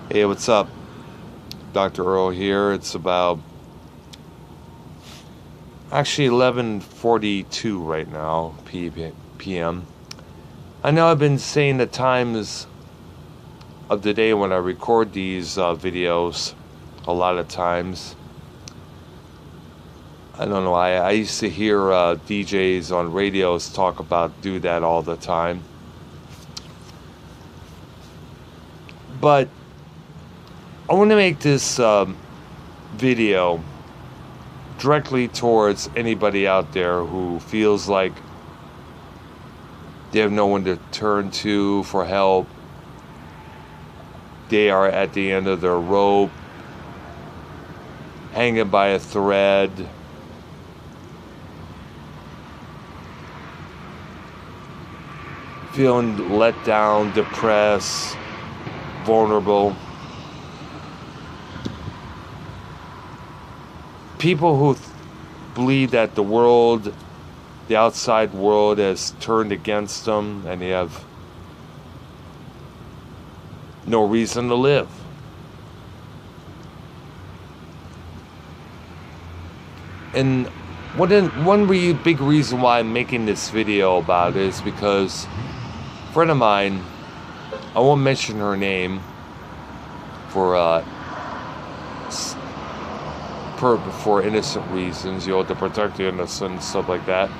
Hey, what's up? Dr. Earl here. It's about actually 11:42 right now, p.m. I know I've been saying the times of the day when I record these videos a lot of times. I don't know. I used to hear DJs on radios do that all the time. But I want to make this video directly towards anybody out there who feels like they have no one to turn to for help. They are at the end of their rope, hanging by a thread. Feeling let down, depressed, vulnerable. People who believe that the outside world has turned against them and they have no reason to live. And one big reason why I'm making this video about it is because a friend of mine, I won't mention her name for innocent reasons, to protect the innocent and stuff like that.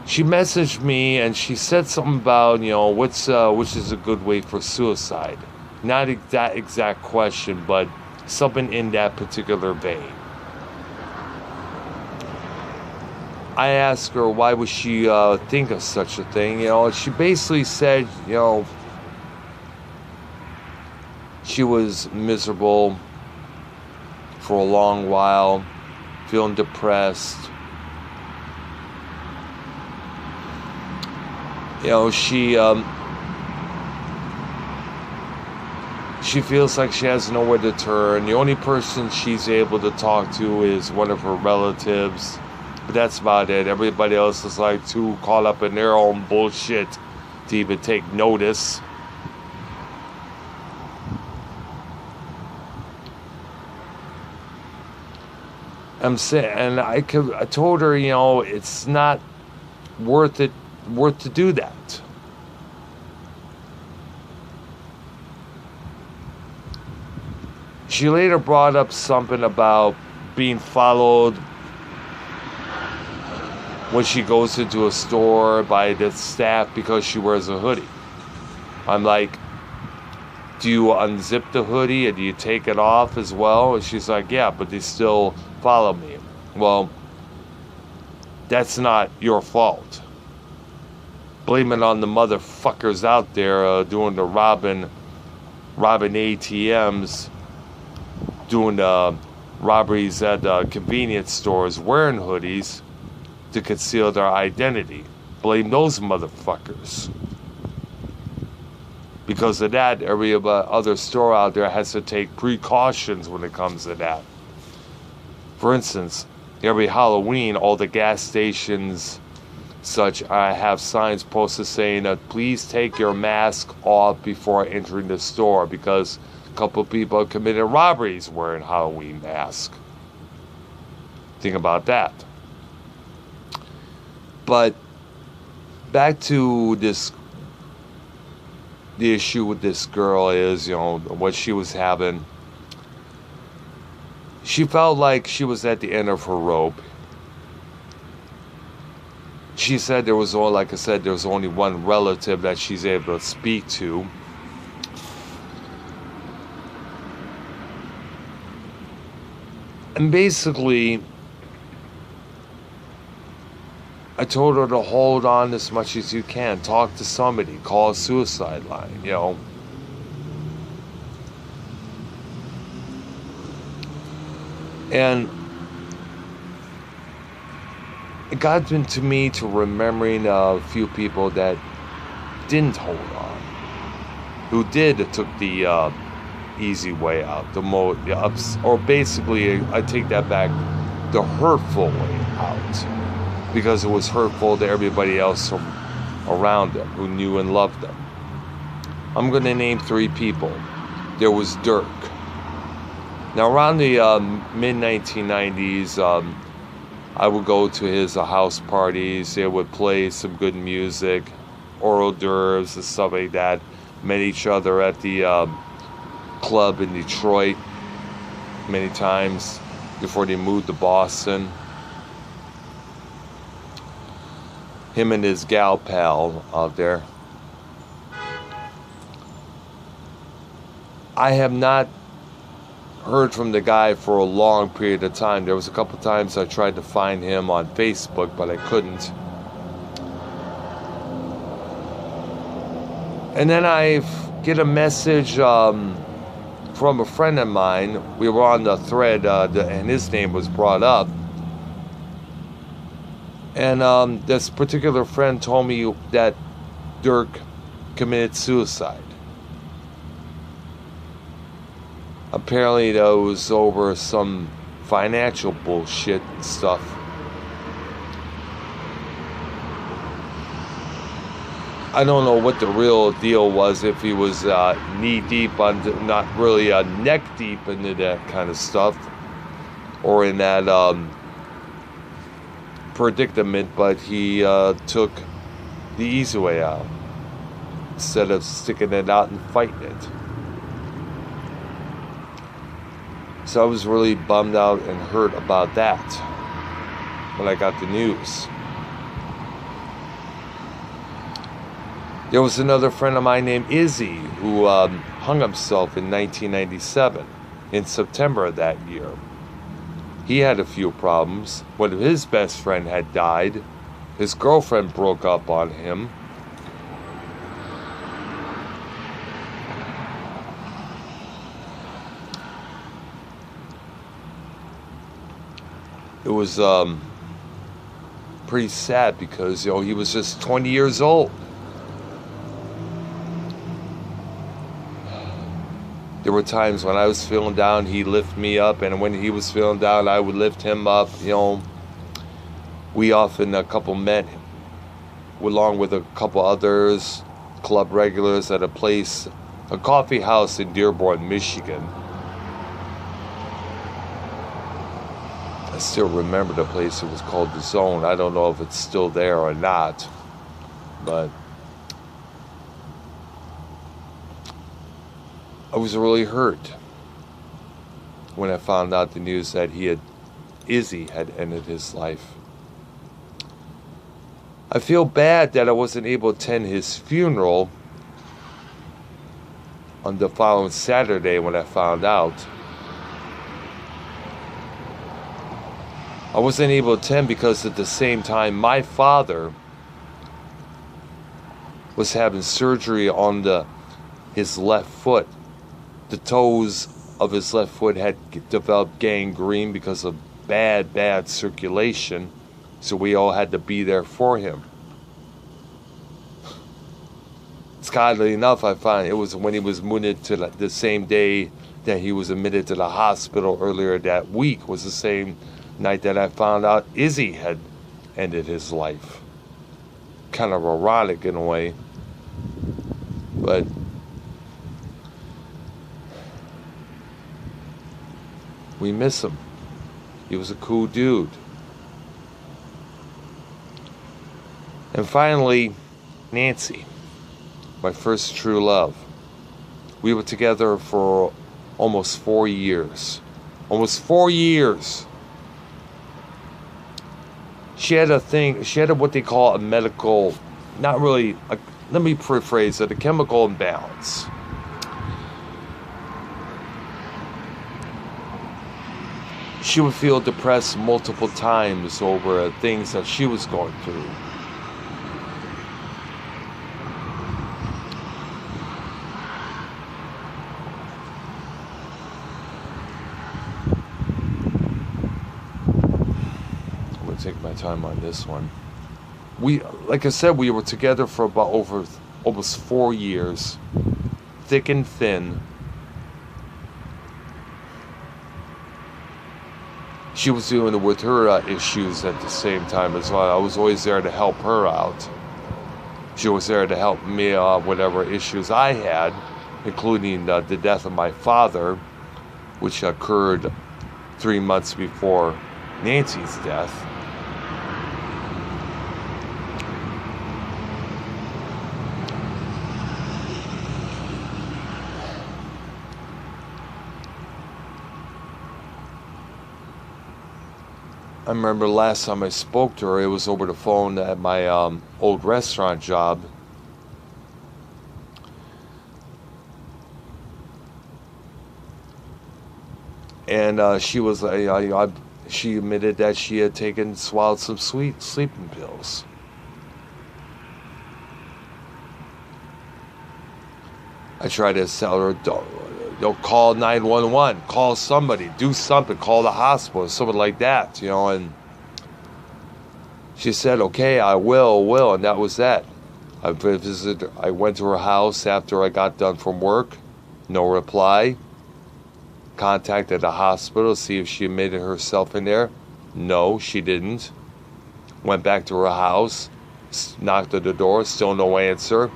She messaged me and she said something about, which is a good way for suicide. Not that exact question, but something in that particular vein. I asked her why would she think of such a thing. She basically said, she was miserable for a long while, feeling depressed. She feels like she has nowhere to turn. The only person she's able to talk to is one of her relatives, but that's about it. Everybody else is like too caught up in their own bullshit to even take notice. I told her, it's not worth to do that. She later brought up something about being followed when she goes into a store by the staff because she wears a hoodie. I'm like, do you unzip the hoodie and do you take it off as well? And she's like, yeah, but they still follow me. Well, that's not your fault. Blame it on the motherfuckers out there doing the robbing ATMs, doing the robberies at convenience stores, wearing hoodies to conceal their identity. Blame those motherfuckers. Because of that, every other store out there has to take precautions when it comes to that. For instance, every Halloween, all the gas stations have signs posted saying that please take your mask off before entering the store because a couple of people committed robberies wearing Halloween masks. Think about that. But back to the issue with this girl is, what she was having. She felt like she was at the end of her rope. She said there was only one relative that she's able to speak to. And basically, I told her to hold on as much as you can. Talk to somebody. Call a suicide line, And it got into me to remembering a few people that didn't hold on. Who took the easy way out. Or basically, I take that back, the hurtful way out. Because it was hurtful to everybody else around them who knew and loved them. I'm going to name 3 people. There was Dirk. Now, around the mid-1990s, I would go to his house parties. They would play some good music, hors d'oeuvres and stuff like that. Met each other at the club in Detroit many times before they moved to Boston. Him and his gal pal out there. I have not heard from the guy for a long period of time. There was a couple times I tried to find him on Facebook, but I couldn't. And then I get a message from a friend of mine. We were on the thread, and his name was brought up. And this particular friend told me that Dirk committed suicide. Apparently that was over some financial bullshit and stuff. I don't know what the real deal was, if he was knee deep, not really neck deep into that kind of stuff, or in that predicament, but he took the easy way out instead of sticking it out and fighting it. So I was really bummed out and hurt about that when I got the news. There was another friend of mine named Izzy who hung himself in 1997, in September of that year. He had a few problems. One of his best friend had died. His girlfriend broke up on him. It was pretty sad because, he was just 20 years old. There were times when I was feeling down, he'd lift me up, and when he was feeling down, I would lift him up. We often, a couple met, along with a couple others, club regulars at a coffee house in Dearborn, Michigan. I still remember the place. It was called The Zone. I don't know if it's still there or not, but I was really hurt when I found out the news that Izzy had ended his life. I feel bad that I wasn't able to attend his funeral on the following Saturday when I found out. I wasn't able to attend because at the same time my father was having surgery on his left foot. The toes of his left foot had developed gangrene because of bad circulation, so we all had to be there for him. It's oddly enough, I find it was when he was admitted to the same day that he was admitted to the hospital earlier that week, was the same night that I found out Izzy had ended his life. Kind of ironic in a way, but we miss him. He was a cool dude. And finally, Nancy, my first true love. We were together for almost 4 years. Almost 4 years. She had what they call a medical, not really, let me rephrase it, a chemical imbalance. She would feel depressed multiple times over things that she was going through. I'm going to take my time on this one. Like I said, we were together for about almost 4 years, thick and thin. She was dealing with her issues at the same time as well. I was always there to help her out. She was there to help me whatever issues I had, including the death of my father, which occurred 3 months before Nancy's death. I remember last time I spoke to her, it was over the phone at my old restaurant job. And she was, she admitted that she had swallowed some sweet sleeping pills. I tried to tell her, don't call 911, call somebody, do something, call the hospital, something like that, and she said, okay, I will, and that was that. I went to her house after I got done from work, no reply. Contacted the hospital, see if she admitted herself in there. No, she didn't. Went back to her house, knocked at the door, still no answer.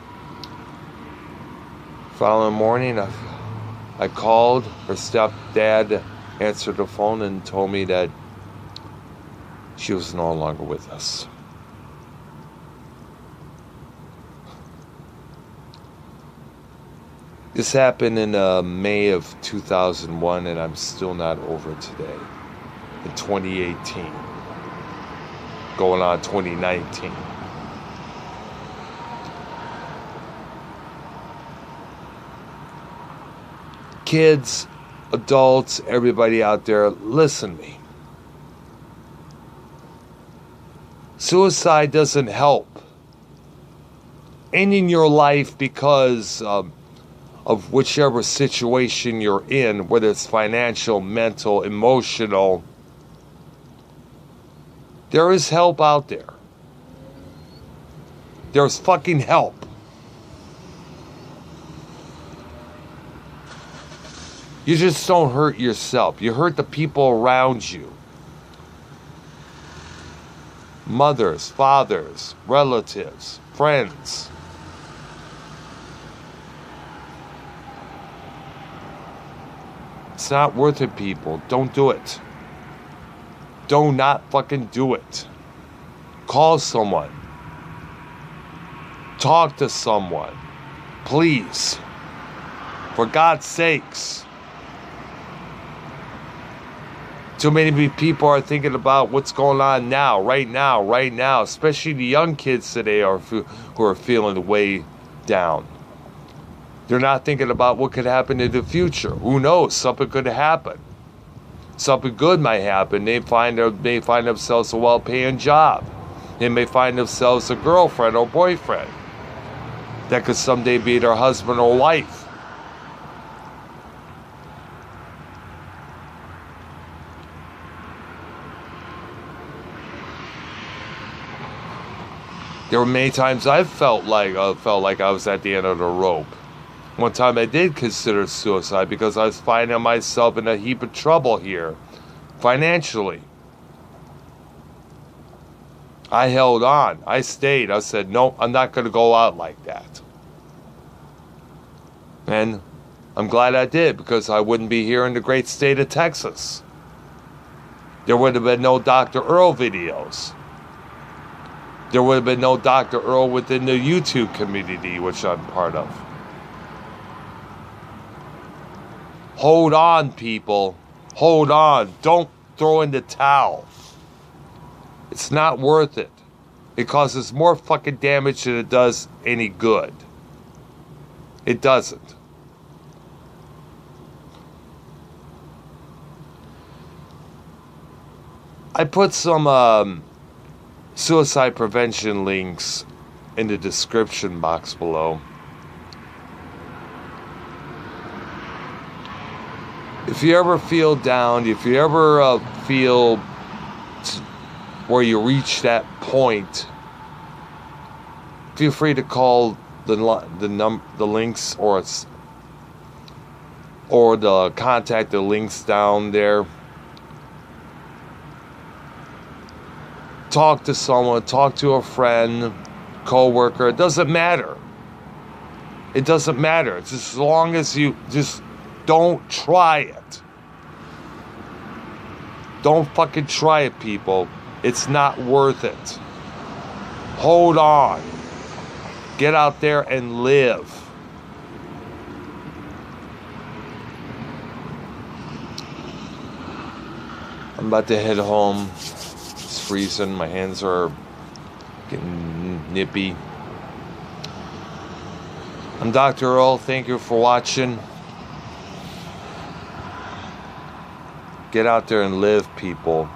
Following morning, I called. Her stepdad answered the phone and told me that she was no longer with us. This happened in May of 2001, and I'm still not over it today. In 2018, going on 2019. Kids, adults, everybody out there, listen to me. Suicide doesn't help. Ending your life because of whichever situation you're in, whether it's financial, mental, emotional, there is help out there. There's fucking help. You just don't hurt yourself. You hurt the people around you. Mothers, fathers, relatives, friends. It's not worth it, people. Don't do it. Do not fucking do it. Call someone. Talk to someone. Please. For God's sakes. Too many people are thinking about what's going on now, right now, especially the young kids today who are feeling way down. They're not thinking about what could happen in the future. Who knows? Something could happen. Something good might happen. They may find themselves a well-paying job. They may find themselves a girlfriend or boyfriend that could someday be their husband or wife. There were many times I felt like I was at the end of the rope. One time I did consider suicide because I was finding myself in a heap of trouble here, financially. I held on. I stayed. I said, no, I'm not going to go out like that. And I'm glad I did, because I wouldn't be here in the great state of Texas. There would have been no Dr. Earl videos. There would have been no Dr. Earl within the YouTube community, which I'm part of. Hold on, people. Hold on. Don't throw in the towel. It's not worth it. It causes more fucking damage than it does any good. It doesn't. I put some suicide prevention links in the description box below. If you ever feel down, if you ever feel where you reach that point, feel free to call the links or the contact the links down there. Talk to someone, talk to a friend, co-worker. It doesn't matter. It doesn't matter. It's just as long as you just don't try it. Don't fucking try it, people. It's not worth it. Hold on. Get out there and live. I'm about to head home. It's freezing. My hands are getting nippy. I'm Dr. Earl. Thank you for watching. Get out there and live, people.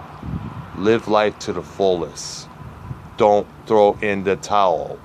Live life to the fullest. Don't throw in the towel.